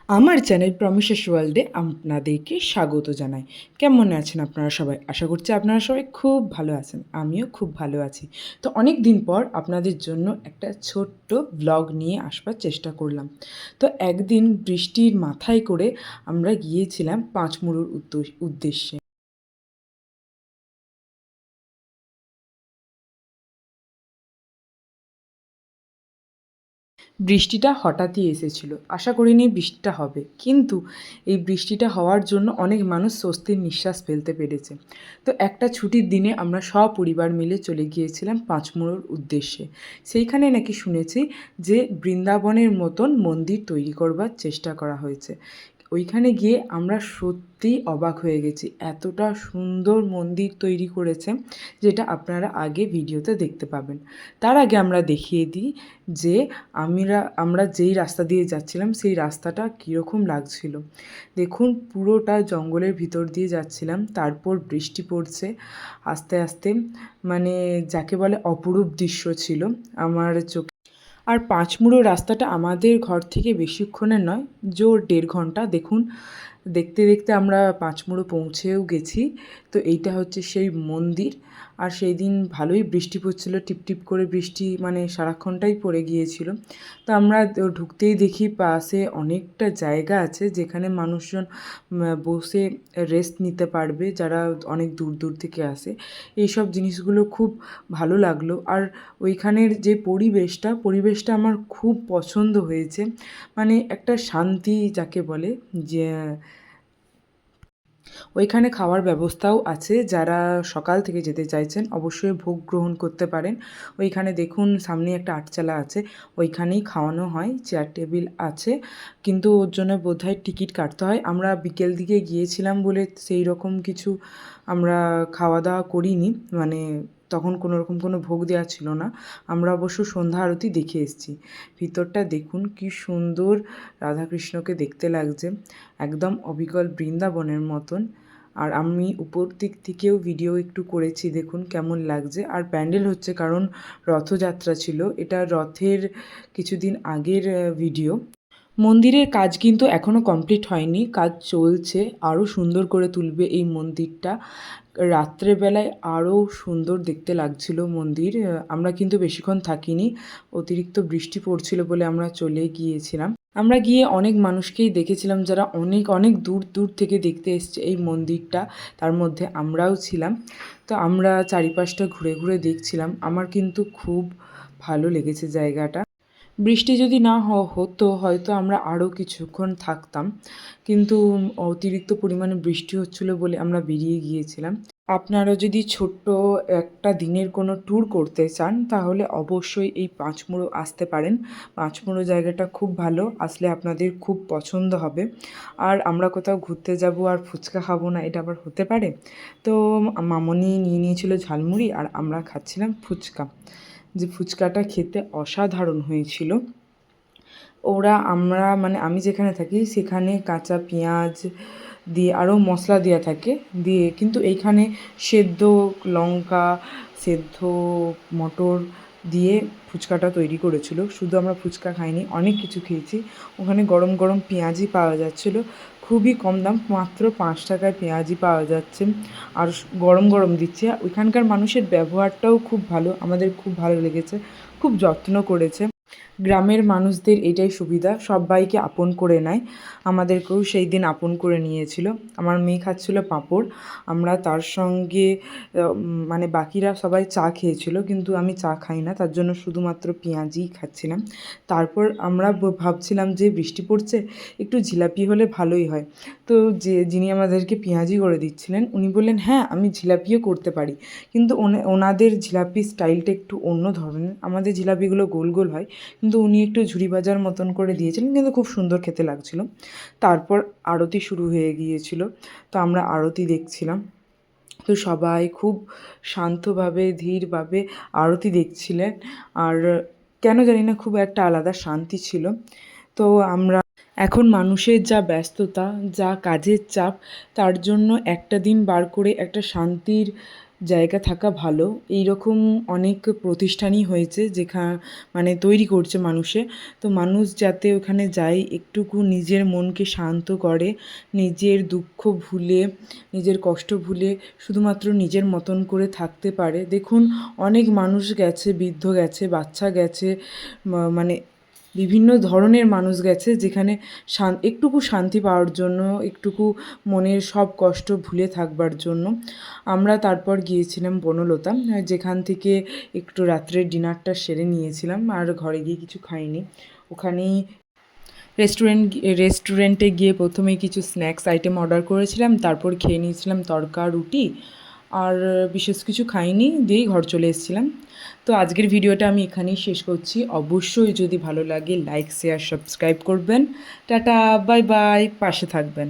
আমার channel promises ওয়ার্ল্ডে আপনাদেরকে স্বাগত জানাই। কেমন আছেন আপনারা সবাই? আশা করছি আপনারা সবাই খুব ভালো আছেন। আমিও খুব ভালো আছি। তো অনেক দিন পর আপনাদের জন্য একটা ছোট্ট ব্লগ নিয়ে আসবার চেষ্টা করলাম। তো একদিন বৃষ্টির মাথায় করে আমরা গিয়েছিলাম পাঁচমুড়োর উদ্দেশ্যে। বৃষ্টিটা হঠাৎই এসেছিল, আশা করিনি বৃষ্টিটা হবে, কিন্তু এই বৃষ্টিটা হওয়ার জন্য অনেক মানুষ স্বস্তির নিঃশ্বাস ফেলতে পেরেছে। তো একটা ছুটির দিনে আমরা সপরিবার মিলে চলে গিয়েছিলাম পাঁচমুড়োর উদ্দেশ্যে। সেইখানে নাকি শুনেছি যে বৃন্দাবনের মতন মন্দির তৈরি করবার চেষ্টা করা হয়েছে। ওইখানে গিয়ে আমরা সত্যিই অবাক হয়ে গেছি, এতটা সুন্দর মন্দির তৈরি করেছে যেটা আপনারা আগে ভিডিওতে দেখতে পাবেন। তার আগে আমরা দেখিয়ে দিই যে আমরা যেই রাস্তা দিয়ে যাচ্ছিলাম সেই রাস্তাটা কীরকম লাগছিল। দেখুন, পুরোটা জঙ্গলের ভিতর দিয়ে যাচ্ছিলাম, তারপর বৃষ্টি পড়ছে আস্তে আস্তে, মানে যাকে বলে অপরূপ দৃশ্য ছিল আমার চোখে। আর পাঁচমুড়ো রাস্তাটা আমাদের ঘর থেকে বেশিক্ষণের নয়, জোর 1.5 ঘন্টা। দেখুন, দেখতে দেখতে আমরা পাঁচমুড়ো পৌঁছেও গেছি। তো এইটা হচ্ছে সেই মন্দির। আর সেই দিন ভালোই বৃষ্টি পড়ছিল, টিপটিপ করে বৃষ্টি, মানে সারাক্ষণটাই পড়ে গিয়েছিল। তো আমরা ঢুকতেই দেখি পাশে অনেকটা জায়গা আছে যেখানে মানুষজন বসে রেস্ট নিতে পারবে, যারা অনেক দূর দূর থেকে আসে। এইসব জিনিসগুলো খুব ভালো লাগলো। আর ওইখানের যে পরিবেশটা আমার খুব পছন্দ হয়েছে। মানে একটা শান্তি যাকে বলে, যে ওইখানে খাওয়ার ব্যবস্থাও আছে। যারা সকাল থেকে যেতে চাইছেন অবশ্যই ভোগ গ্রহণ করতে পারেন। ওইখানে দেখুন সামনে একটা আটচালা আছে, ওইখানেই খাওয়ানো হয়, চেয়ার টেবিল আছে, কিন্তু ওর জন্য বোধহয় টিকিট কাটতে হয়। আমরা বিকেল দিকে গিয়েছিলাম বলে সেই রকম কিছু আমরা খাওয়া দাওয়া করিনি, মানে তখন কোনো রকম কোনো ভোগ দেওয়া ছিল না। আমরা অবশ্য সন্ধ্যা আরতি দেখে এসেছি। ভিতরটা দেখুন কি সুন্দর রাধাকৃষ্ণকে দেখতে লাগছে, একদম অবিকল বৃন্দাবনের মতন। আর আমি উপর দিক থেকেও ভিডিও একটু করেছি, দেখুন কেমন লাগছে। আর প্যান্ডেল হচ্ছে কারণ রথযাত্রা ছিল, এটা রথের কিছুদিন আগের ভিডিও। মন্দিরের কাজ কিন্তু এখনও কমপ্লিট হয়নি, কাজ চলছে। আরও সুন্দর করে তুলবে এই মন্দিরটা। রাত্রেবেলায় আরও সুন্দর দেখতে লাগছিল মন্দির। আমরা কিন্তু বেশিক্ষণ থাকিনি, অতিরিক্ত বৃষ্টি পড়ছিল বলে আমরা চলে গিয়েছিলাম। আমরা গিয়ে অনেক মানুষকেই দেখেছিলাম যারা অনেক অনেক দূর দূর থেকে দেখতে এসছে এই মন্দিরটা, তার মধ্যে আমরাও ছিলাম। তো আমরা চারিপাশটা ঘুরে ঘুরে দেখছিলাম, আমার কিন্তু খুব ভালো লেগেছে জায়গাটা। বৃষ্টি যদি না হতো হয়তো আমরা আরও কিছুক্ষণ থাকতাম, কিন্তু অতিরিক্ত পরিমাণে বৃষ্টি হচ্ছিলো বলে আমরা বেরিয়ে গিয়েছিলাম। আপনারা যদি ছোট্ট একটা দিনের কোনো ট্যুর করতে চান তাহলে অবশ্যই এই পাঁচমুড়ো আসতে পারেন। পাঁচমুড়ো জায়গাটা খুব ভালো, আসলে আপনাদের খুব পছন্দ হবে। আর আমরা কোথাও ঘুরতে যাব আর ফুচকা খাবো না, এটা আবার হতে পারে? তো মামনি নিয়ে নিয়েছিল ঝালমুড়ি আর আমরা খাচ্ছিলাম ফুচকা। যে ফুচকাটা খেতে অসাধারণ হয়েছিল। মানে আমি যেখানে থাকি সেখানে কাঁচা পেঁয়াজ দিয়ে আরও মশলা দেওয়া থাকে, দিয়ে কিন্তু এইখানে সেদ্ধ লঙ্কা, সেদ্ধ মটর দিয়ে ফুচকাটা তৈরি করেছিল। শুধু আমরা ফুচকা খাইনি, অনেক কিছু খেয়েছি। ওখানে গরম গরম পেঁয়াজি পাওয়া যাচ্ছিলো, খুবই কম দাম, মাত্র 5 টাকায় পেঁয়াজি পাওয়া যাচ্ছে, আর গরম গরম দিচ্ছে। ওইখানকার মানুষের ব্যবহারটাও খুব ভালো, আমাদের খুব ভালো লেগেছে, খুব যত্ন করেছে। গ্রামের মানুষদের এটাই সুবিধা, সব্বাইকে আপন করে নেয়। আমাদেরকেও সেই দিন আপন করে নিয়েছিল। আমার মেয়ে খাচ্ছিল পাঁপড়, আমরা তার সঙ্গে মানে বাকিরা সবাই চা খেয়েছিল, কিন্তু আমি চা খাই না, তার জন্য শুধুমাত্র পেঁয়াজিই খাচ্ছিলাম। তারপর আমরা ভাবছিলাম যে বৃষ্টি পড়ছে, একটু জিলাপি হলে ভালোই হয়। তো যিনি আমাদেরকে পেঁয়াজি করে দিচ্ছিলেন উনি বললেন, হ্যাঁ আমি জিলাপিও করতে পারি, কিন্তু ওনাদের জিলাপির স্টাইলটা একটু অন্য ধরনের। আমাদের জিলাপিগুলো গোল গোল হয়, কিন্তু উনি একটু ঝুরি ভাজার মতন করে দিয়েছিলেন, কিন্তু খুব সুন্দর খেতে লাগছিল। তারপর আরতি শুরু হয়ে গিয়েছিল, তো আমরা আরতি দেখছিলাম। তো সবাই খুব শান্তভাবে ধীরভাবে আরতি দেখছিলেন, আর কেন জানি না খুব একটা আলাদা শান্তি ছিল। তো আমরা এখন মানুষের যা ব্যস্ততা, যা কাজের চাপ, তার জন্য একটা দিন বার করে একটা শান্তির জায়গা থাকা ভালো। এই রকম অনেক প্রতিষ্ঠানই হয়েছে মানে তৈরি করছে মানুষে। তো মানুষ যাতে ওখানে যায় একটুকু নিজের মনকে শান্ত করে, নিজের দুঃখ ভুলে, নিজের কষ্ট ভুলে শুধুমাত্র নিজের মতন করে থাকতে পারে। দেখুন অনেক মানুষ গেছে, বৃদ্ধ গেছে, বাচ্চা গেছে, মানে বিভিন্ন ধরনের মানুষ গেছে যেখানে একটুকু শান্তি পাওয়ার জন্য, একটুকু মনের সব কষ্ট ভুলে থাকবার জন্য। আমরা তারপর গিয়েছিলাম বনলতা, যেখান থেকে একটু রাত্রের ডিনারটা সেরে নিয়েছিলাম, আর ঘরে গিয়ে কিছু খাইনি। ওখানেই রেস্টুরেন্টে গিয়ে প্রথমেই কিছু স্ন্যাক্স আইটেম অর্ডার করেছিলাম, তারপর খেয়ে নিয়েছিলাম তড়কা রুটি, আর বিশেষ কিছু খাইনি, দিয়েই ঘর চলে এসেছিলাম। তো আজকের ভিডিওটা আমি এখানেই শেষ করছি। অবশ্যই যদি ভালো লাগে লাইক শেয়ার সাবস্ক্রাইব করবেন। টাটা, বাই বাই, পাশে থাকবেন।